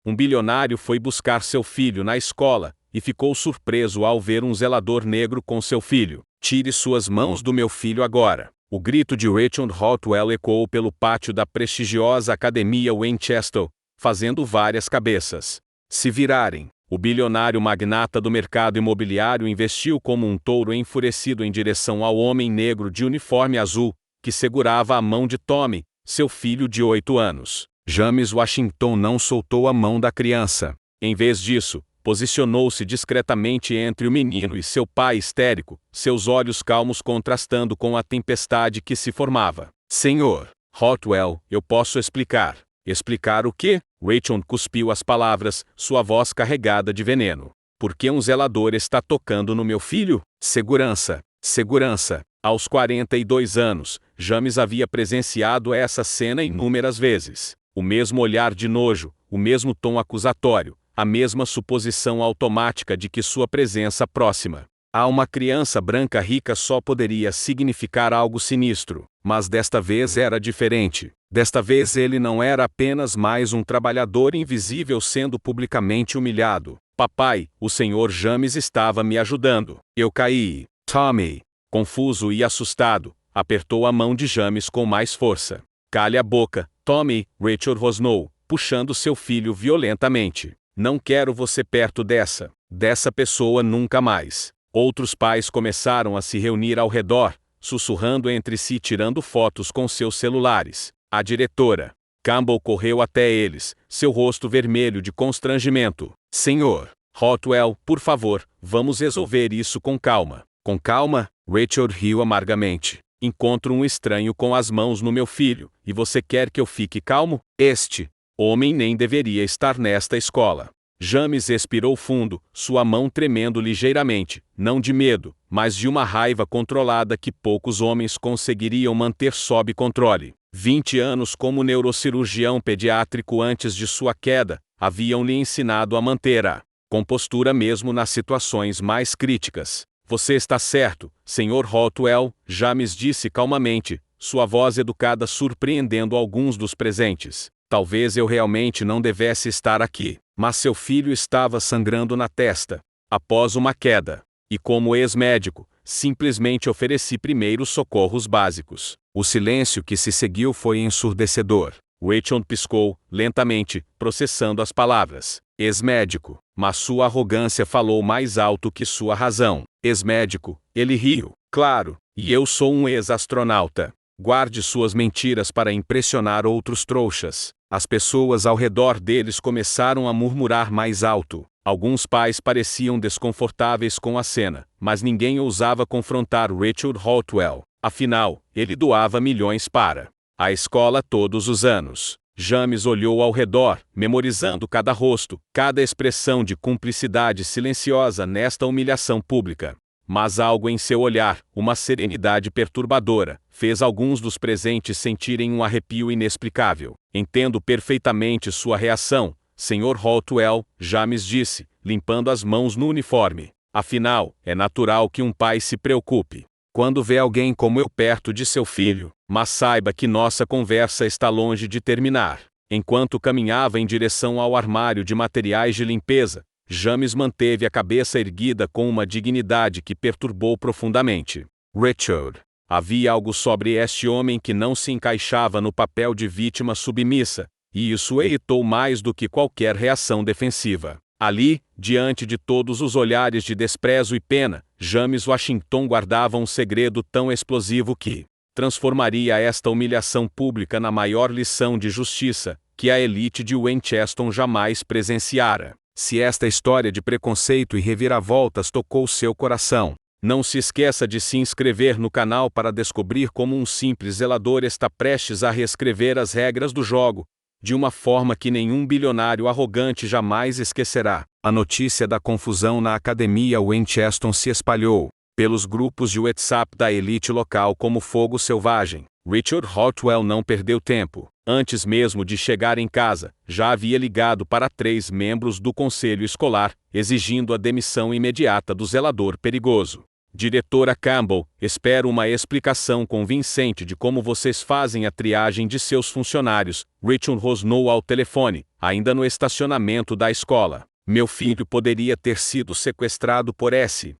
Um bilionário foi buscar seu filho na escola e ficou surpreso ao ver um zelador negro com seu filho. Tire suas mãos do meu filho agora. O grito de Rachel Hotwell ecoou pelo pátio da prestigiosa Academia Winchester, fazendo várias cabeças se virarem. O bilionário magnata do mercado imobiliário investiu como um touro enfurecido em direção ao homem negro de uniforme azul, que segurava a mão de Tommy, seu filho de 8 anos. James Washington não soltou a mão da criança. Em vez disso, posicionou-se discretamente entre o menino e seu pai histérico, seus olhos calmos contrastando com a tempestade que se formava. Senhor Hotwell, eu posso explicar. Explicar o quê? Rachel cuspiu as palavras, sua voz carregada de veneno. Por que um zelador está tocando no meu filho? Segurança. Segurança. Aos 42 anos, James havia presenciado essa cena inúmeras vezes. O mesmo olhar de nojo, o mesmo tom acusatório, a mesma suposição automática de que sua presença próxima a uma criança branca rica só poderia significar algo sinistro. Mas desta vez era diferente. Desta vez ele não era apenas mais um trabalhador invisível sendo publicamente humilhado. Papai, o Sr. James estava me ajudando. Eu caí. Tommy, confuso e assustado, apertou a mão de James com mais força. Cale a boca, Tommy, Rachel rosnou, puxando seu filho violentamente. Não quero você perto dessa pessoa nunca mais. Outros pais começaram a se reunir ao redor, sussurrando entre si tirando fotos com seus celulares. A diretora Campbell correu até eles, seu rosto vermelho de constrangimento. Senhor Hotwell, por favor, vamos resolver isso com calma. Com calma? Rachel riu amargamente. Encontro um estranho com as mãos no meu filho, e você quer que eu fique calmo? Este homem nem deveria estar nesta escola. James expirou fundo, sua mão tremendo ligeiramente, não de medo, mas de uma raiva controlada que poucos homens conseguiriam manter sob controle. 20 anos como neurocirurgião pediátrico antes de sua queda, haviam-lhe ensinado a manter a compostura mesmo nas situações mais críticas. Você está certo, Sr. Hotwell, James disse calmamente, sua voz educada surpreendendo alguns dos presentes. Talvez eu realmente não devesse estar aqui, mas seu filho estava sangrando na testa, após uma queda. E como ex-médico, simplesmente ofereci primeiros socorros básicos. O silêncio que se seguiu foi ensurdecedor. Rachel piscou, lentamente, processando as palavras. Ex-médico. Mas sua arrogância falou mais alto que sua razão. Ex-médico, ele riu. Claro, e eu sou um ex-astronauta. Guarde suas mentiras para impressionar outros trouxas. As pessoas ao redor deles começaram a murmurar mais alto. Alguns pais pareciam desconfortáveis com a cena, mas ninguém ousava confrontar Rachel Hotwell. Afinal, ele doava milhões para a escola todos os anos. James olhou ao redor, memorizando cada rosto, cada expressão de cumplicidade silenciosa nesta humilhação pública. Mas algo em seu olhar, uma serenidade perturbadora, fez alguns dos presentes sentirem um arrepio inexplicável. Entendo perfeitamente sua reação, Sr. Hotwell, James disse, limpando as mãos no uniforme. Afinal, é natural que um pai se preocupe quando vê alguém como eu perto de seu filho. Mas saiba que nossa conversa está longe de terminar. Enquanto caminhava em direção ao armário de materiais de limpeza, James manteve a cabeça erguida com uma dignidade que perturbou profundamente. Richard. Havia algo sobre este homem que não se encaixava no papel de vítima submissa, e isso irritou mais do que qualquer reação defensiva. Ali, diante de todos os olhares de desprezo e pena, James Washington guardava um segredo tão explosivo que transformaria esta humilhação pública na maior lição de justiça que a elite de Winchester jamais presenciara. Se esta história de preconceito e reviravoltas tocou seu coração, não se esqueça de se inscrever no canal para descobrir como um simples zelador está prestes a reescrever as regras do jogo, de uma forma que nenhum bilionário arrogante jamais esquecerá. A notícia da confusão na Academia Winchester se espalhou pelos grupos de WhatsApp da elite local como fogo selvagem. Richard Hotwell não perdeu tempo. Antes mesmo de chegar em casa, já havia ligado para 3 membros do conselho escolar, exigindo a demissão imediata do zelador perigoso. Diretora Campbell, espero uma explicação convincente de como vocês fazem a triagem de seus funcionários. Rachel rosnou ao telefone, ainda no estacionamento da escola. Meu filho poderia ter sido sequestrado por esse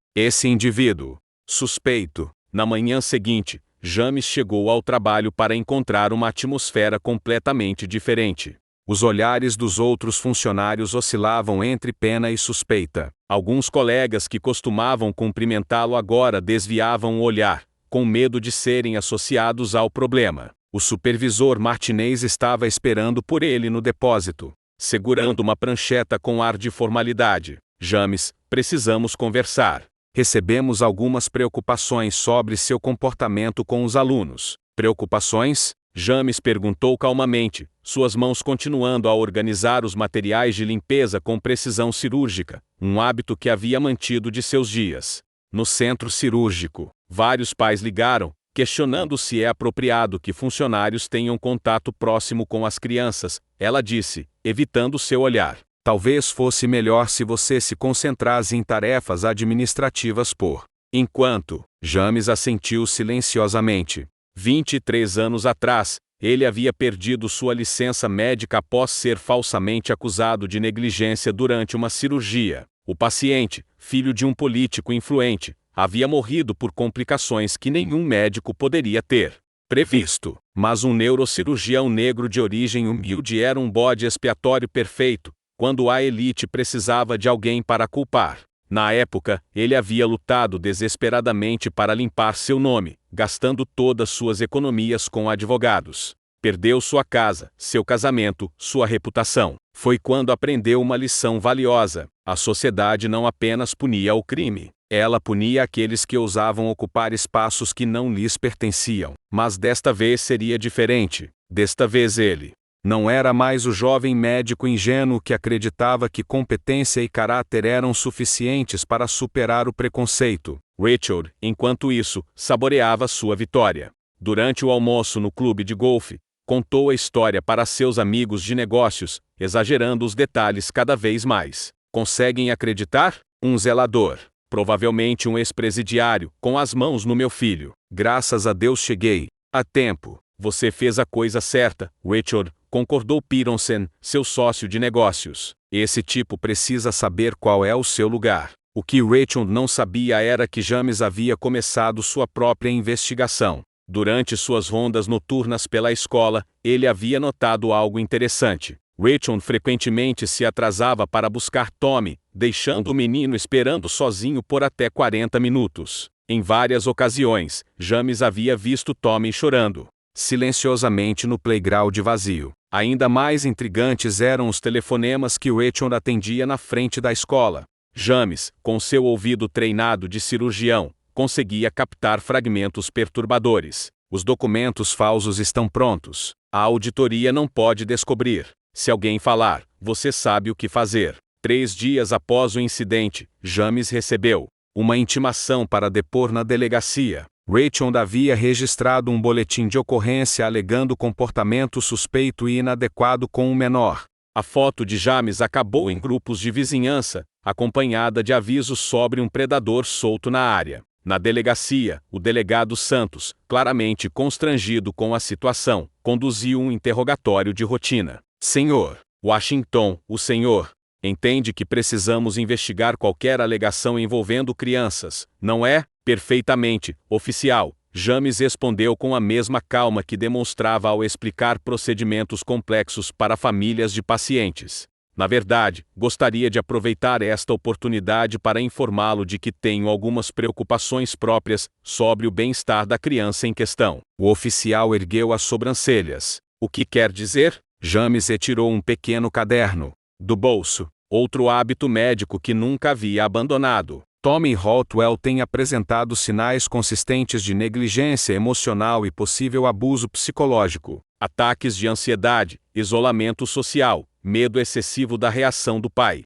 indivíduo. Suspeito. Na manhã seguinte, James chegou ao trabalho para encontrar uma atmosfera completamente diferente. Os olhares dos outros funcionários oscilavam entre pena e suspeita. Alguns colegas que costumavam cumprimentá-lo agora desviavam o olhar, com medo de serem associados ao problema. O supervisor Martinez estava esperando por ele no depósito, segurando uma prancheta com ar de formalidade. James, precisamos conversar. Recebemos algumas preocupações sobre seu comportamento com os alunos. Preocupações? James perguntou calmamente, suas mãos continuando a organizar os materiais de limpeza com precisão cirúrgica, um hábito que havia mantido de seus dias. No centro cirúrgico, vários pais ligaram, questionando se é apropriado que funcionários tenham contato próximo com as crianças, ela disse, evitando seu olhar. Talvez fosse melhor se você se concentrasse em tarefas administrativas por enquanto. James assentiu silenciosamente. 23 anos atrás, ele havia perdido sua licença médica após ser falsamente acusado de negligência durante uma cirurgia. O paciente, filho de um político influente, havia morrido por complicações que nenhum médico poderia ter previsto. Mas um neurocirurgião negro de origem humilde era um bode expiatório perfeito, quando a elite precisava de alguém para culpar. Na época, ele havia lutado desesperadamente para limpar seu nome, gastando todas suas economias com advogados. Perdeu sua casa, seu casamento, sua reputação. Foi quando aprendeu uma lição valiosa. A sociedade não apenas punia o crime, ela punia aqueles que ousavam ocupar espaços que não lhes pertenciam. Mas desta vez seria diferente. Desta vez ele não era mais o jovem médico ingênuo que acreditava que competência e caráter eram suficientes para superar o preconceito. Rachel, enquanto isso, saboreava sua vitória. Durante o almoço no clube de golfe, contou a história para seus amigos de negócios, exagerando os detalhes cada vez mais. Conseguem acreditar? Um zelador, provavelmente um ex-presidiário, com as mãos no meu filho. Graças a Deus cheguei a tempo. Você fez a coisa certa, Rachel, concordou Pironsen, seu sócio de negócios. Esse tipo precisa saber qual é o seu lugar. O que Rachel não sabia era que James havia começado sua própria investigação. Durante suas rondas noturnas pela escola, ele havia notado algo interessante. Rachel frequentemente se atrasava para buscar Tommy, deixando o menino esperando sozinho por até 40 minutos. Em várias ocasiões, James havia visto Tommy chorando silenciosamente no playground vazio. Ainda mais intrigantes eram os telefonemas que Rachel atendia na frente da escola. James, com seu ouvido treinado de cirurgião, conseguia captar fragmentos perturbadores. Os documentos falsos estão prontos. A auditoria não pode descobrir. Se alguém falar, você sabe o que fazer. 3 dias após o incidente, James recebeu uma intimação para depor na delegacia. Rachel havia registrado um boletim de ocorrência alegando comportamento suspeito e inadequado com um menor. A foto de James acabou em grupos de vizinhança, acompanhada de avisos sobre um predador solto na área. Na delegacia, o delegado Santos, claramente constrangido com a situação, conduziu um interrogatório de rotina. Senhor Washington, o senhor entende que precisamos investigar qualquer alegação envolvendo crianças, não é? Perfeitamente, oficial. James respondeu com a mesma calma que demonstrava ao explicar procedimentos complexos para famílias de pacientes. Na verdade, gostaria de aproveitar esta oportunidade para informá-lo de que tenho algumas preocupações próprias sobre o bem-estar da criança em questão. O oficial ergueu as sobrancelhas. O que quer dizer? James retirou um pequeno caderno do bolso, outro hábito médico que nunca havia abandonado. Tommy Haltwell tem apresentado sinais consistentes de negligência emocional e possível abuso psicológico, ataques de ansiedade, isolamento social, medo excessivo da reação do pai.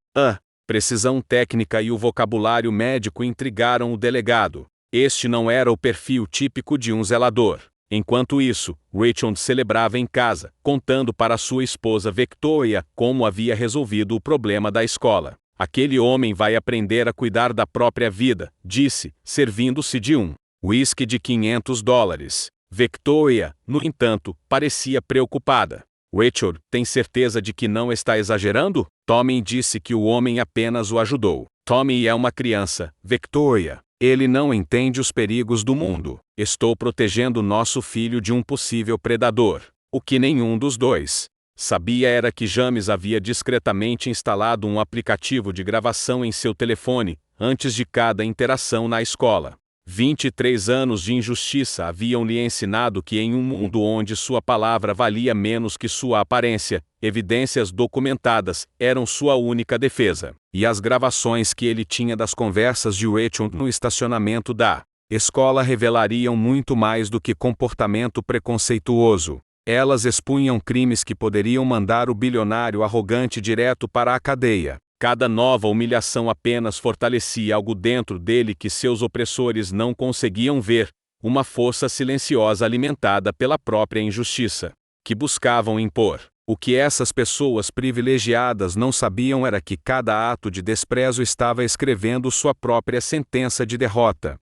Precisão técnica e o vocabulário médico intrigaram o delegado. Este não era o perfil típico de um zelador. Enquanto isso, Rachel celebrava em casa, contando para sua esposa Victoria como havia resolvido o problema da escola. Aquele homem vai aprender a cuidar da própria vida, disse, servindo-se de um whisky de $500. Victoria, no entanto, parecia preocupada. Rachel, tem certeza de que não está exagerando? Tommy disse que o homem apenas o ajudou. Tommy é uma criança, Victoria. Ele não entende os perigos do mundo. Estou protegendo nosso filho de um possível predador. O que nenhum dos dois sabia era que James havia discretamente instalado um aplicativo de gravação em seu telefone, antes de cada interação na escola. 23 anos de injustiça haviam lhe ensinado que em um mundo onde sua palavra valia menos que sua aparência, evidências documentadas eram sua única defesa. E as gravações que ele tinha das conversas de Rachel no estacionamento da escola revelariam muito mais do que comportamento preconceituoso. Elas expunham crimes que poderiam mandar o bilionário arrogante direto para a cadeia. Cada nova humilhação apenas fortalecia algo dentro dele que seus opressores não conseguiam ver, uma força silenciosa alimentada pela própria injustiça, que buscavam impor. O que essas pessoas privilegiadas não sabiam era que cada ato de desprezo estava escrevendo sua própria sentença de derrota.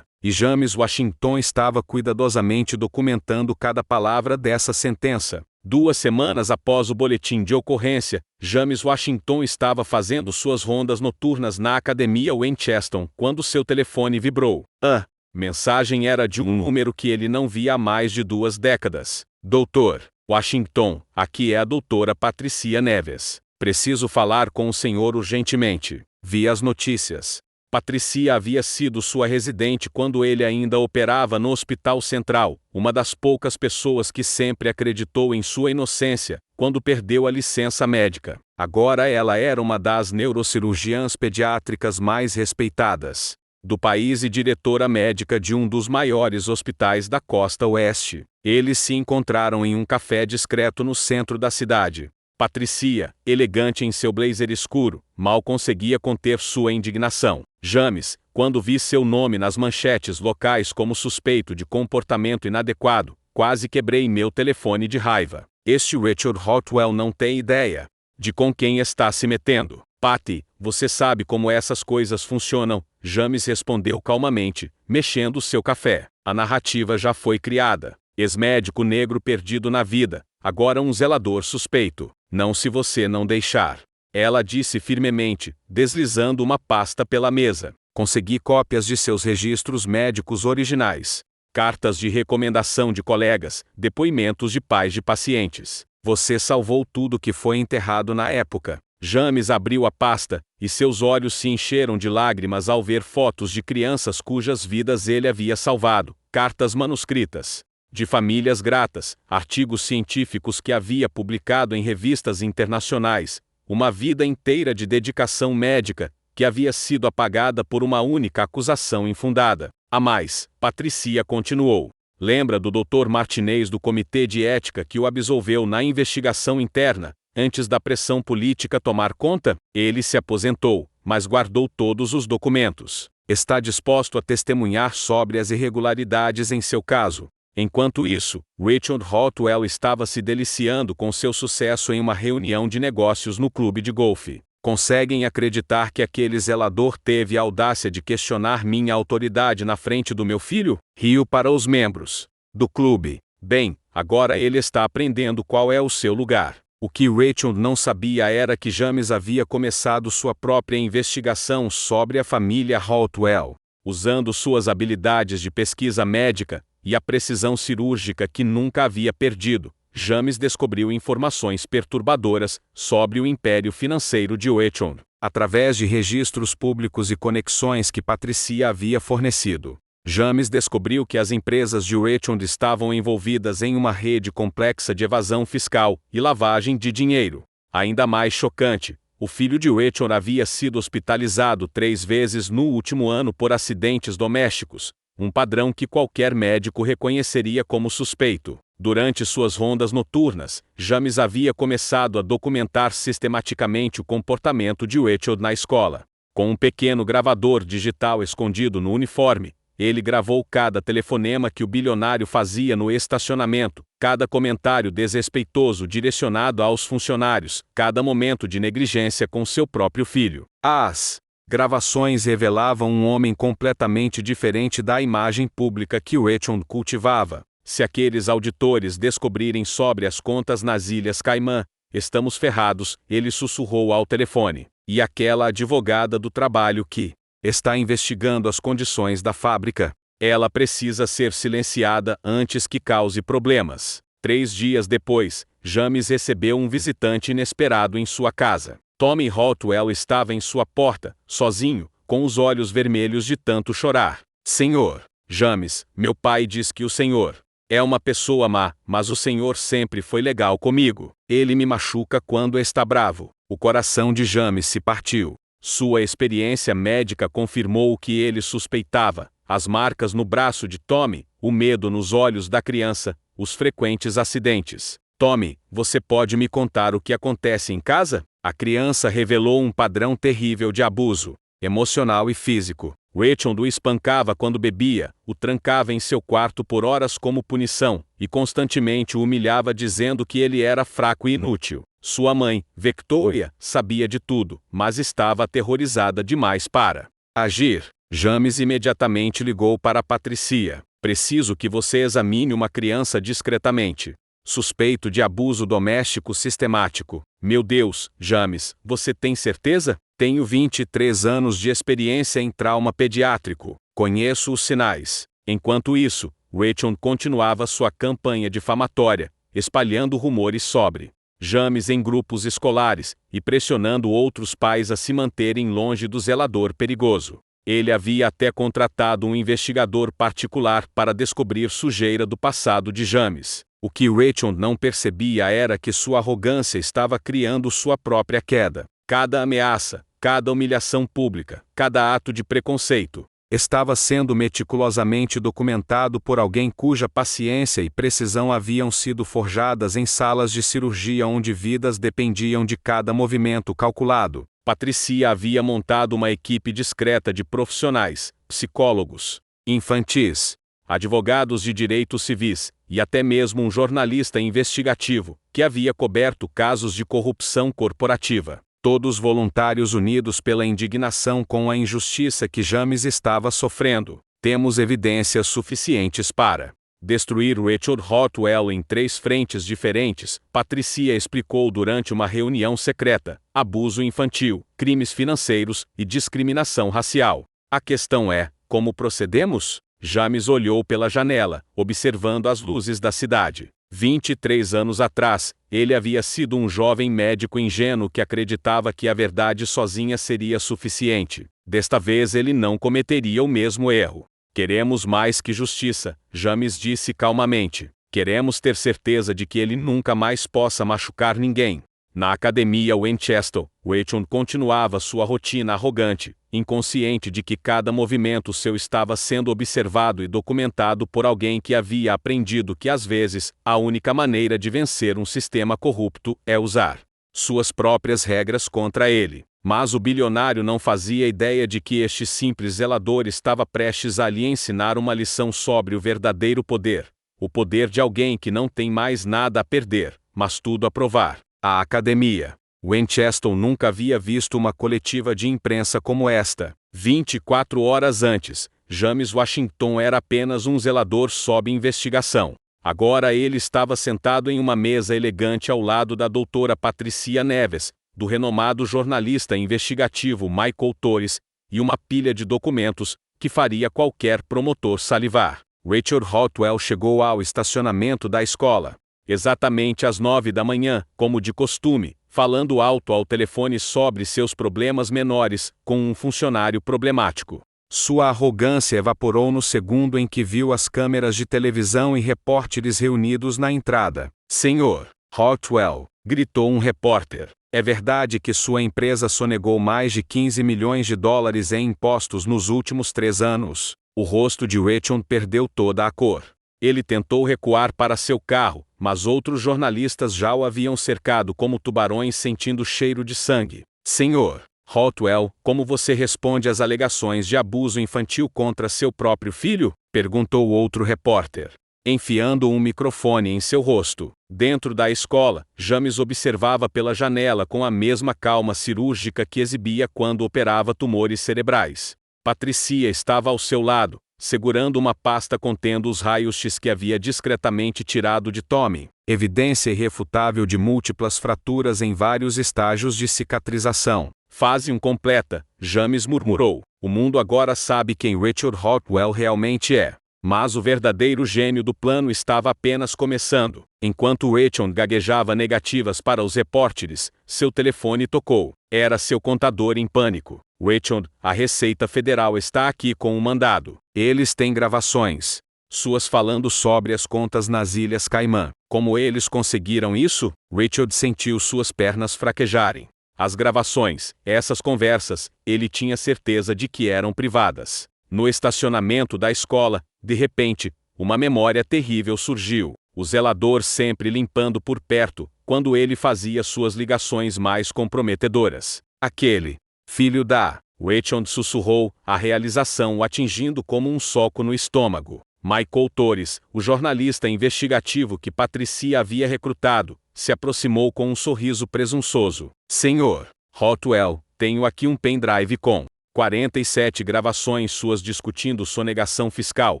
E James Washington estava cuidadosamente documentando cada palavra dessa sentença. 2 semanas após o boletim de ocorrência, James Washington estava fazendo suas rondas noturnas na academia Winchester quando seu telefone vibrou. A mensagem era de um número que ele não via há mais de 2 décadas. Doutor Washington, aqui é a doutora Patricia Neves. Preciso falar com o senhor urgentemente. Vi as notícias. Patricia havia sido sua residente quando ele ainda operava no Hospital Central, uma das poucas pessoas que sempre acreditou em sua inocência, quando perdeu a licença médica. Agora ela era uma das neurocirurgiãs pediátricas mais respeitadas do país e diretora médica de um dos maiores hospitais da costa oeste. Eles se encontraram em um café discreto no centro da cidade. Patricia, elegante em seu blazer escuro, mal conseguia conter sua indignação. James, quando vi seu nome nas manchetes locais como suspeito de comportamento inadequado, quase quebrei meu telefone de raiva. Este Richard Hotwell não tem ideia de com quem está se metendo. Patty, você sabe como essas coisas funcionam, James respondeu calmamente, mexendo seu café. A narrativa já foi criada. Ex-médico negro perdido na vida, agora um zelador suspeito. Não se você não deixar. Ela disse firmemente, deslizando uma pasta pela mesa. Consegui cópias de seus registros médicos originais. Cartas de recomendação de colegas, depoimentos de pais de pacientes. Você salvou tudo que foi enterrado na época. James abriu a pasta, e seus olhos se encheram de lágrimas ao ver fotos de crianças cujas vidas ele havia salvado, cartas manuscritas de famílias gratas, artigos científicos que havia publicado em revistas internacionais, uma vida inteira de dedicação médica, que havia sido apagada por uma única acusação infundada. A mais, Patricia continuou. Lembra do Dr. Martinez do Comitê de Ética que o absolveu na investigação interna, antes da pressão política tomar conta? Ele se aposentou, mas guardou todos os documentos. Está disposto a testemunhar sobre as irregularidades em seu caso. Enquanto isso, Richard Hotwell estava se deliciando com seu sucesso em uma reunião de negócios no clube de golfe. Conseguem acreditar que aquele zelador teve a audácia de questionar minha autoridade na frente do meu filho? Riu para os membros do clube. Bem, agora ele está aprendendo qual é o seu lugar. O que Rachel não sabia era que James havia começado sua própria investigação sobre a família Hotwell. Usando suas habilidades de pesquisa médica e a precisão cirúrgica que nunca havia perdido, James descobriu informações perturbadoras sobre o império financeiro de Rachel, através de registros públicos e conexões que Patricia havia fornecido. James descobriu que as empresas de Rachel estavam envolvidas em uma rede complexa de evasão fiscal e lavagem de dinheiro. Ainda mais chocante, o filho de Rachel havia sido hospitalizado 3 vezes no último ano por acidentes domésticos, um padrão que qualquer médico reconheceria como suspeito. Durante suas rondas noturnas, James havia começado a documentar sistematicamente o comportamento de Rachel na escola. Com um pequeno gravador digital escondido no uniforme, ele gravou cada telefonema que o bilionário fazia no estacionamento, cada comentário desrespeitoso direcionado aos funcionários, cada momento de negligência com seu próprio filho. As gravações revelavam um homem completamente diferente da imagem pública que Rachel cultivava. Se aqueles auditores descobrirem sobre as contas nas Ilhas Caimã, estamos ferrados, ele sussurrou ao telefone. E aquela advogada do trabalho que está investigando as condições da fábrica, ela precisa ser silenciada antes que cause problemas. 3 dias depois, James recebeu um visitante inesperado em sua casa. Tommy Hotwell estava em sua porta, sozinho, com os olhos vermelhos de tanto chorar. Senhor James, meu pai diz que o senhor é uma pessoa má, mas o senhor sempre foi legal comigo. Ele me machuca quando está bravo. O coração de James se partiu. Sua experiência médica confirmou o que ele suspeitava: as marcas no braço de Tommy, o medo nos olhos da criança, os frequentes acidentes. Tommy, você pode me contar o que acontece em casa? A criança revelou um padrão terrível de abuso emocional e físico. Rachel o espancava quando bebia, o trancava em seu quarto por horas como punição, e constantemente o humilhava dizendo que ele era fraco e inútil. Sua mãe, Victoria, sabia de tudo, mas estava aterrorizada demais para agir. James imediatamente ligou para Patricia. Preciso que você examine uma criança discretamente. Suspeito de abuso doméstico sistemático. Meu Deus, James, você tem certeza? Tenho 23 anos de experiência em trauma pediátrico. Conheço os sinais. Enquanto isso, Rachel continuava sua campanha difamatória, espalhando rumores sobre James em grupos escolares e pressionando outros pais a se manterem longe do zelador perigoso. Ele havia até contratado um investigador particular para descobrir sujeira do passado de James. O que Rachel não percebia era que sua arrogância estava criando sua própria queda. Cada ameaça, cada humilhação pública, cada ato de preconceito, estava sendo meticulosamente documentado por alguém cuja paciência e precisão haviam sido forjadas em salas de cirurgia onde vidas dependiam de cada movimento calculado. Patricia havia montado uma equipe discreta de profissionais, psicólogos, infantis, advogados de direitos civis, e até mesmo um jornalista investigativo, que havia coberto casos de corrupção corporativa. Todos voluntários unidos pela indignação com a injustiça que James estava sofrendo. Temos evidências suficientes para destruir Rachel Hotwell em 3 frentes diferentes, Patricia explicou durante uma reunião secreta: abuso infantil, crimes financeiros e discriminação racial. A questão é, como procedemos? James olhou pela janela, observando as luzes da cidade. 23 anos atrás, ele havia sido um jovem médico ingênuo que acreditava que a verdade sozinha seria suficiente. Desta vez ele não cometeria o mesmo erro. Queremos mais que justiça, James disse calmamente. Queremos ter certeza de que ele nunca mais possa machucar ninguém. Na academia Winchester, Rachel continuava sua rotina arrogante, inconsciente de que cada movimento seu estava sendo observado e documentado por alguém que havia aprendido que às vezes, a única maneira de vencer um sistema corrupto é usar suas próprias regras contra ele. Mas o bilionário não fazia ideia de que este simples zelador estava prestes a lhe ensinar uma lição sobre o verdadeiro poder. O poder de alguém que não tem mais nada a perder, mas tudo a provar. A academia Winchester nunca havia visto uma coletiva de imprensa como esta. 24 horas antes, James Washington era apenas um zelador sob investigação. Agora ele estava sentado em uma mesa elegante ao lado da doutora Patricia Neves, do renomado jornalista investigativo Michael Torres, e uma pilha de documentos que faria qualquer promotor salivar. Rachel Hotwell chegou ao estacionamento da escola exatamente às 9 da manhã, como de costume, falando alto ao telefone sobre seus problemas menores, com um funcionário problemático. Sua arrogância evaporou no segundo em que viu as câmeras de televisão e repórteres reunidos na entrada. Senhor Hotwell, gritou um repórter, é verdade que sua empresa sonegou mais de 15 milhões de dólares em impostos nos últimos 3 anos? O rosto de Rachel perdeu toda a cor. Ele tentou recuar para seu carro, mas outros jornalistas já o haviam cercado como tubarões sentindo cheiro de sangue. Senhor Hotwell, como você responde às alegações de abuso infantil contra seu próprio filho? Perguntou outro repórter, enfiando um microfone em seu rosto. Dentro da escola, James observava pela janela com a mesma calma cirúrgica que exibia quando operava tumores cerebrais. Patricia estava ao seu lado, segurando uma pasta contendo os raios-x que havia discretamente tirado de Tommy. Evidência irrefutável de múltiplas fraturas em vários estágios de cicatrização. Fase 1 completa, James murmurou. O mundo agora sabe quem Richard Hotwell realmente é. Mas o verdadeiro gênio do plano estava apenas começando. Enquanto Richard gaguejava negativas para os repórteres, seu telefone tocou. Era seu contador em pânico. Richard, a Receita Federal está aqui com um mandado. Eles têm gravações suas falando sobre as contas nas Ilhas Caimã. Como eles conseguiram isso? Richard sentiu suas pernas fraquejarem. As gravações, essas conversas, ele tinha certeza de que eram privadas. No estacionamento da escola, de repente, uma memória terrível surgiu. O zelador sempre limpando por perto, quando ele fazia suas ligações mais comprometedoras. Aquele filho da... Richard sussurrou, a realização o atingindo como um soco no estômago. Michael Torres, o jornalista investigativo que Patricia havia recrutado, se aproximou com um sorriso presunçoso. Senhor Hotwell, tenho aqui um pendrive com 47 gravações suas discutindo sonegação fiscal,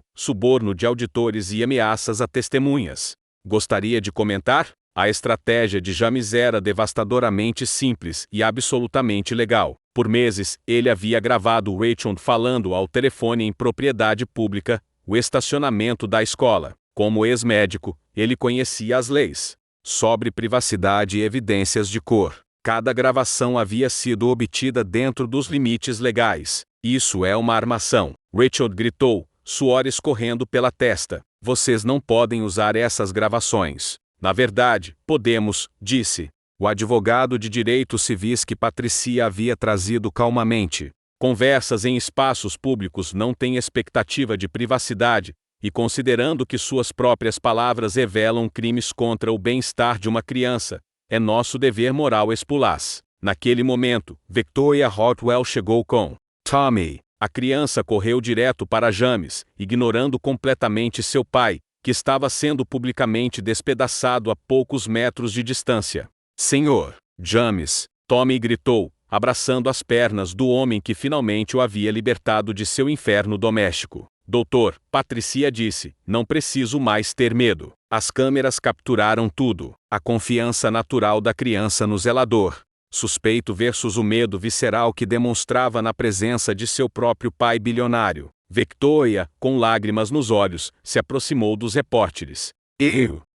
suborno de auditores e ameaças a testemunhas. Gostaria de comentar? A estratégia de James era devastadoramente simples e absolutamente legal. Por meses, ele havia gravado Richard falando ao telefone em propriedade pública, o estacionamento da escola. Como ex-médico, ele conhecia as leis sobre privacidade e evidências de cor. Cada gravação havia sido obtida dentro dos limites legais. Isso é uma armação. Richard gritou, suor escorrendo pela testa. Vocês não podem usar essas gravações. Na verdade, podemos, disse o advogado de direitos civis que Patricia havia trazido calmamente. Conversas em espaços públicos não têm expectativa de privacidade, e considerando que suas próprias palavras revelam crimes contra o bem-estar de uma criança, é nosso dever moral expulá-las. Naquele momento, Victoria Hotwell chegou com Tommy. A criança correu direto para James, ignorando completamente seu pai, que estava sendo publicamente despedaçado a poucos metros de distância. Senhor James, Tommy gritou, abraçando as pernas do homem que finalmente o havia libertado de seu inferno doméstico. Doutor, Patricia disse, não preciso mais ter medo. As câmeras capturaram tudo. A confiança natural da criança no zelador. Suspeito versus o medo visceral que demonstrava na presença de seu próprio pai bilionário. Victoria, com lágrimas nos olhos, se aproximou dos repórteres.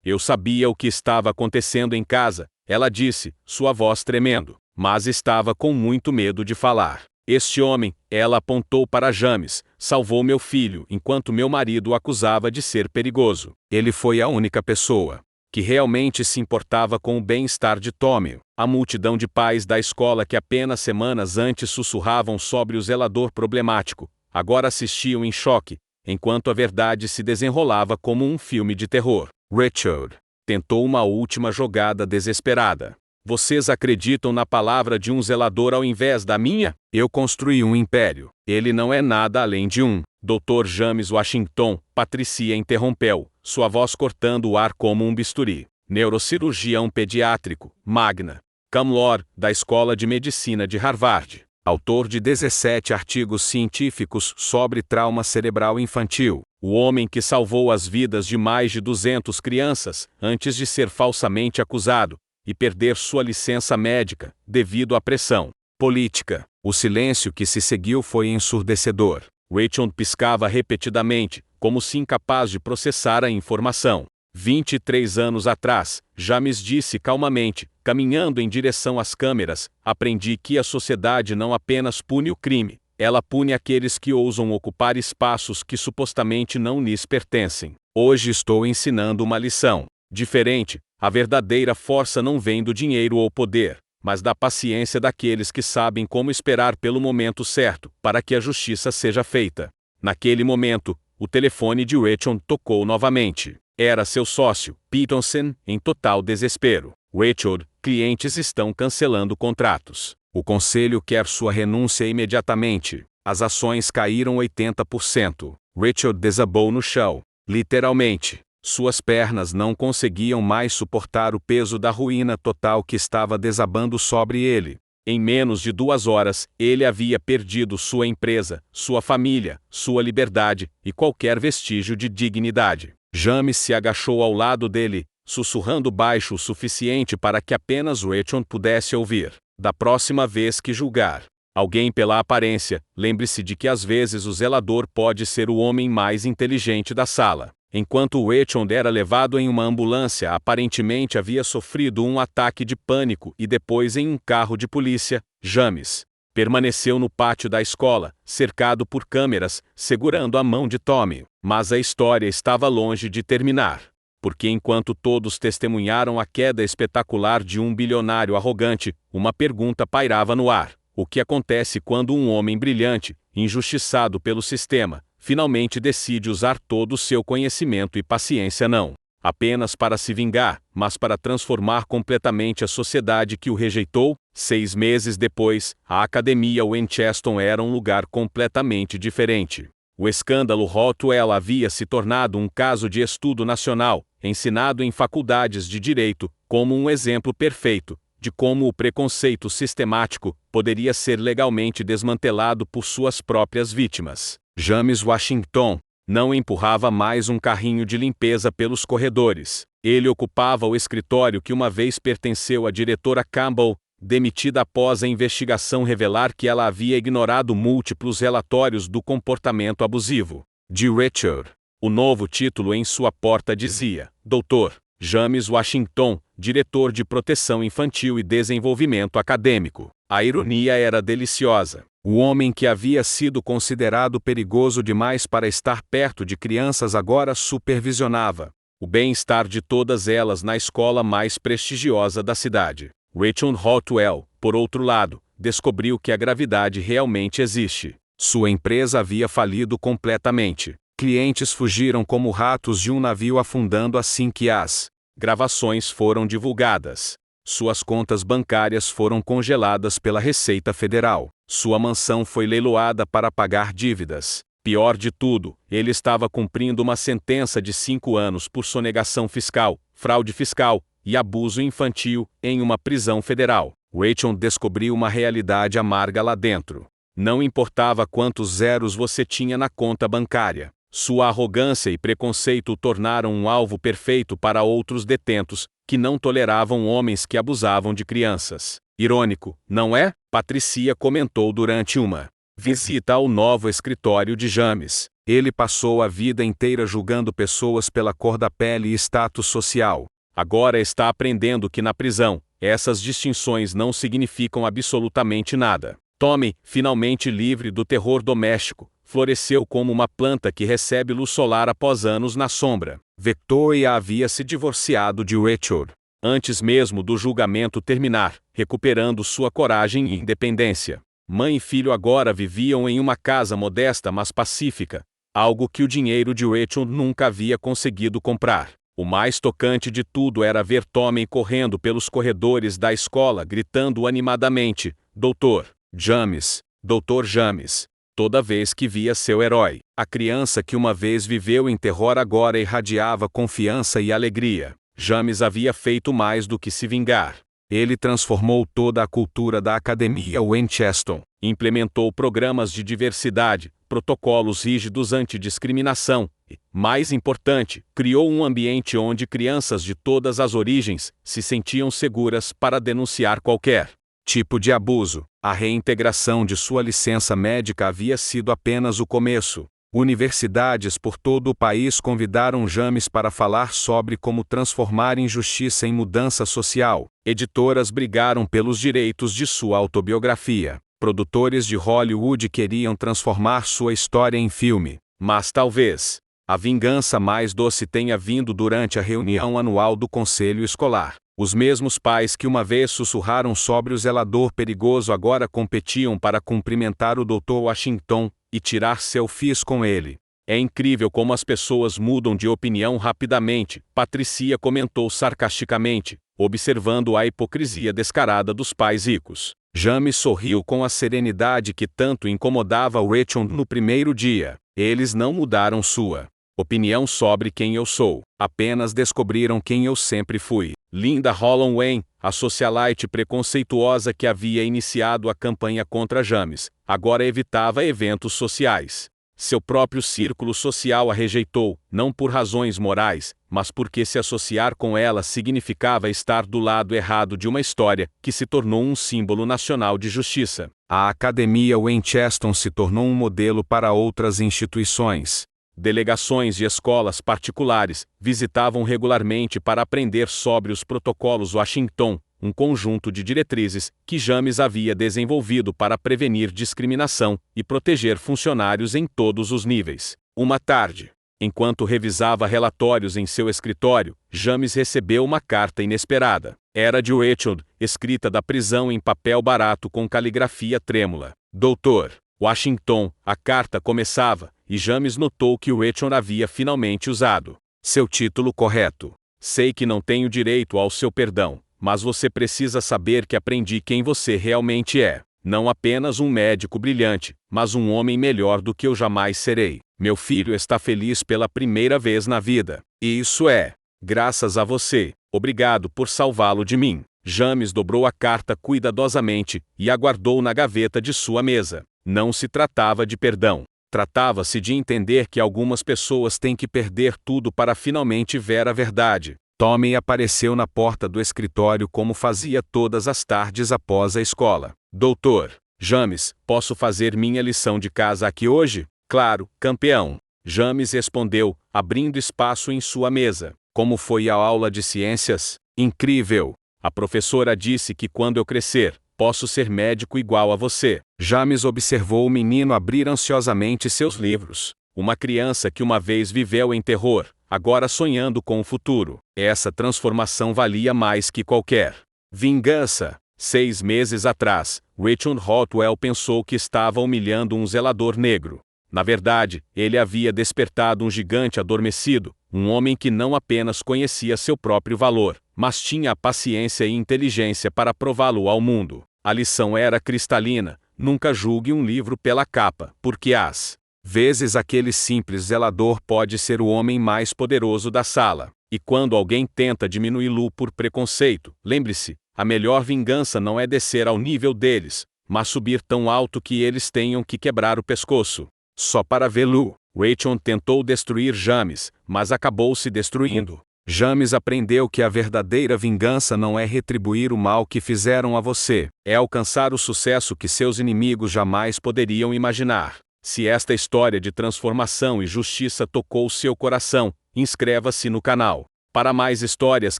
Eu sabia o que estava acontecendo em casa, ela disse, sua voz tremendo, mas estava com muito medo de falar. Este homem, ela apontou para James, salvou meu filho enquanto meu marido o acusava de ser perigoso. Ele foi a única pessoa que realmente se importava com o bem-estar de Tommy. A multidão de pais da escola que apenas semanas antes sussurravam sobre o zelador problemático, agora assistiam em choque, enquanto a verdade se desenrolava como um filme de terror. Richard tentou uma última jogada desesperada. Vocês acreditam na palavra de um zelador ao invés da minha? Eu construí um império. Ele não é nada além de um. Dr. James Washington, Patricia interrompeu, sua voz cortando o ar como um bisturi. Neurocirurgião pediátrico, Magna Cum Laude, da Escola de Medicina de Harvard. Autor de 17 artigos científicos sobre trauma cerebral infantil. O homem que salvou as vidas de mais de 200 crianças, antes de ser falsamente acusado e perder sua licença médica, devido à pressão política. O silêncio que se seguiu foi ensurdecedor. Richard piscava repetidamente, como se incapaz de processar a informação. 23 anos atrás, James disse calmamente, caminhando em direção às câmeras, aprendi que a sociedade não apenas pune o crime, ela pune aqueles que ousam ocupar espaços que supostamente não lhes pertencem. Hoje estou ensinando uma lição diferente. A verdadeira força não vem do dinheiro ou poder, mas da paciência daqueles que sabem como esperar pelo momento certo, para que a justiça seja feita. Naquele momento, o telefone de Richard tocou novamente. Era seu sócio, Peterson, em total desespero. Richard, clientes estão cancelando contratos. O conselho quer sua renúncia imediatamente. As ações caíram 80%. Richard desabou no chão. Literalmente. Suas pernas não conseguiam mais suportar o peso da ruína total que estava desabando sobre ele. Em menos de 2 horas, ele havia perdido sua empresa, sua família, sua liberdade e qualquer vestígio de dignidade. James se agachou ao lado dele, sussurrando baixo o suficiente para que apenas Rachel pudesse ouvir. Da próxima vez que julgar alguém pela aparência, lembre-se de que às vezes o zelador pode ser o homem mais inteligente da sala. Enquanto Rachel era levado em uma ambulância, aparentemente havia sofrido um ataque de pânico e depois em um carro de polícia, James permaneceu no pátio da escola, cercado por câmeras, segurando a mão de Tommy. Mas a história estava longe de terminar. Porque enquanto todos testemunharam a queda espetacular de um bilionário arrogante, uma pergunta pairava no ar. O que acontece quando um homem brilhante, injustiçado pelo sistema, finalmente decide usar todo o seu conhecimento e paciência não apenas para se vingar, mas para transformar completamente a sociedade que o rejeitou? 6 meses depois, a Academia Winchester era um lugar completamente diferente. O escândalo Hotwell havia se tornado um caso de estudo nacional, ensinado em faculdades de direito, como um exemplo perfeito de como o preconceito sistemático poderia ser legalmente desmantelado por suas próprias vítimas. James Washington não empurrava mais um carrinho de limpeza pelos corredores. Ele ocupava o escritório que uma vez pertenceu à diretora Campbell, demitida após a investigação revelar que ela havia ignorado múltiplos relatórios do comportamento abusivo de Richard. O novo título em sua porta dizia: Dr. James Washington, diretor de proteção infantil e desenvolvimento acadêmico. A ironia era deliciosa. O homem que havia sido considerado perigoso demais para estar perto de crianças agora supervisionava o bem-estar de todas elas na escola mais prestigiosa da cidade. Rachel Hotwell, por outro lado, descobriu que a gravidade realmente existe. Sua empresa havia falido completamente. Clientes fugiram como ratos de um navio afundando assim que as gravações foram divulgadas. Suas contas bancárias foram congeladas pela Receita Federal. Sua mansão foi leiloada para pagar dívidas. Pior de tudo, ele estava cumprindo uma sentença de 5 anos por sonegação fiscal, fraude fiscal e abuso infantil em uma prisão federal. Rachel descobriu uma realidade amarga lá dentro. Não importava quantos zeros você tinha na conta bancária. Sua arrogância e preconceito o tornaram um alvo perfeito para outros detentos, que não toleravam homens que abusavam de crianças. Irônico, não é? Patricia comentou durante uma visita ao novo escritório de James. Ele passou a vida inteira julgando pessoas pela cor da pele e status social. Agora está aprendendo que na prisão, essas distinções não significam absolutamente nada. Tommy, finalmente livre do terror doméstico, floresceu como uma planta que recebe luz solar após anos na sombra. Victoria havia se divorciado de Richard antes mesmo do julgamento terminar, recuperando sua coragem e independência. Mãe e filho agora viviam em uma casa modesta mas pacífica, algo que o dinheiro de Rachel nunca havia conseguido comprar. O mais tocante de tudo era ver Tommy correndo pelos corredores da escola gritando animadamente: Dr. James, Dr. James. Toda vez que via seu herói, a criança que uma vez viveu em terror agora irradiava confiança e alegria. James havia feito mais do que se vingar. Ele transformou toda a cultura da Academia Winchester, implementou programas de diversidade, protocolos rígidos antidiscriminação e, mais importante, criou um ambiente onde crianças de todas as origens se sentiam seguras para denunciar qualquer tipo de abuso. A reintegração de sua licença médica havia sido apenas o começo. Universidades por todo o país convidaram James para falar sobre como transformar injustiça em mudança social. Editoras brigaram pelos direitos de sua autobiografia. Produtores de Hollywood queriam transformar sua história em filme. Mas talvez a vingança mais doce tenha vindo durante a reunião anual do conselho escolar. Os mesmos pais que uma vez sussurraram sobre o zelador perigoso agora competiam para cumprimentar o Dr. Washington e tirar selfies com ele. É incrível como as pessoas mudam de opinião rapidamente, Patricia comentou sarcasticamente, observando a hipocrisia descarada dos pais ricos. James sorriu com a serenidade que tanto incomodava Rachel no primeiro dia. Eles não mudaram sua opinião sobre quem eu sou, apenas descobriram quem eu sempre fui. Linda Holloway, a socialite preconceituosa que havia iniciado a campanha contra James, agora evitava eventos sociais. Seu próprio círculo social a rejeitou, não por razões morais, mas porque se associar com ela significava estar do lado errado de uma história que se tornou um símbolo nacional de justiça. A Academia Winchester se tornou um modelo para outras instituições. Delegações de escolas particulares visitavam regularmente para aprender sobre os protocolos Washington, um conjunto de diretrizes que James havia desenvolvido para prevenir discriminação e proteger funcionários em todos os níveis. Uma tarde, enquanto revisava relatórios em seu escritório, James recebeu uma carta inesperada. Era de Rachel, escrita da prisão em papel barato com caligrafia trêmula. Doutor Washington, a carta começava, e James notou que Rachel havia finalmente usado seu título correto. Sei que não tenho direito ao seu perdão, mas você precisa saber que aprendi quem você realmente é. Não apenas um médico brilhante, mas um homem melhor do que eu jamais serei. Meu filho está feliz pela primeira vez na vida. E isso é graças a você. Obrigado por salvá-lo de mim. James dobrou a carta cuidadosamente e a guardou na gaveta de sua mesa. Não se tratava de perdão. Tratava-se de entender que algumas pessoas têm que perder tudo para finalmente ver a verdade. Tommy apareceu na porta do escritório como fazia todas as tardes após a escola. Doutor James, posso fazer minha lição de casa aqui hoje? Claro, campeão. James respondeu, abrindo espaço em sua mesa. Como foi a aula de ciências? Incrível. A professora disse que quando eu crescer, posso ser médico igual a você. James observou o menino abrir ansiosamente seus livros. Uma criança que uma vez viveu em terror, agora sonhando com o futuro. Essa transformação valia mais que qualquer vingança. 6 meses atrás, Rachel Hotwell pensou que estava humilhando um zelador negro. Na verdade, ele havia despertado um gigante adormecido, um homem que não apenas conhecia seu próprio valor, mas tinha a paciência e inteligência para prová-lo ao mundo. A lição era cristalina: nunca julgue um livro pela capa, porque às vezes aquele simples zelador pode ser o homem mais poderoso da sala. E quando alguém tenta diminuí-lo por preconceito, lembre-se, a melhor vingança não é descer ao nível deles, mas subir tão alto que eles tenham que quebrar o pescoço só para vê-lo. Rachel tentou destruir James, mas acabou se destruindo. James aprendeu que a verdadeira vingança não é retribuir o mal que fizeram a você, é alcançar o sucesso que seus inimigos jamais poderiam imaginar. Se esta história de transformação e justiça tocou seu coração, inscreva-se no canal. Para mais histórias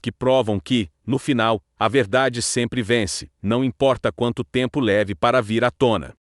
que provam que, no final, a verdade sempre vence, não importa quanto tempo leve para vir à tona.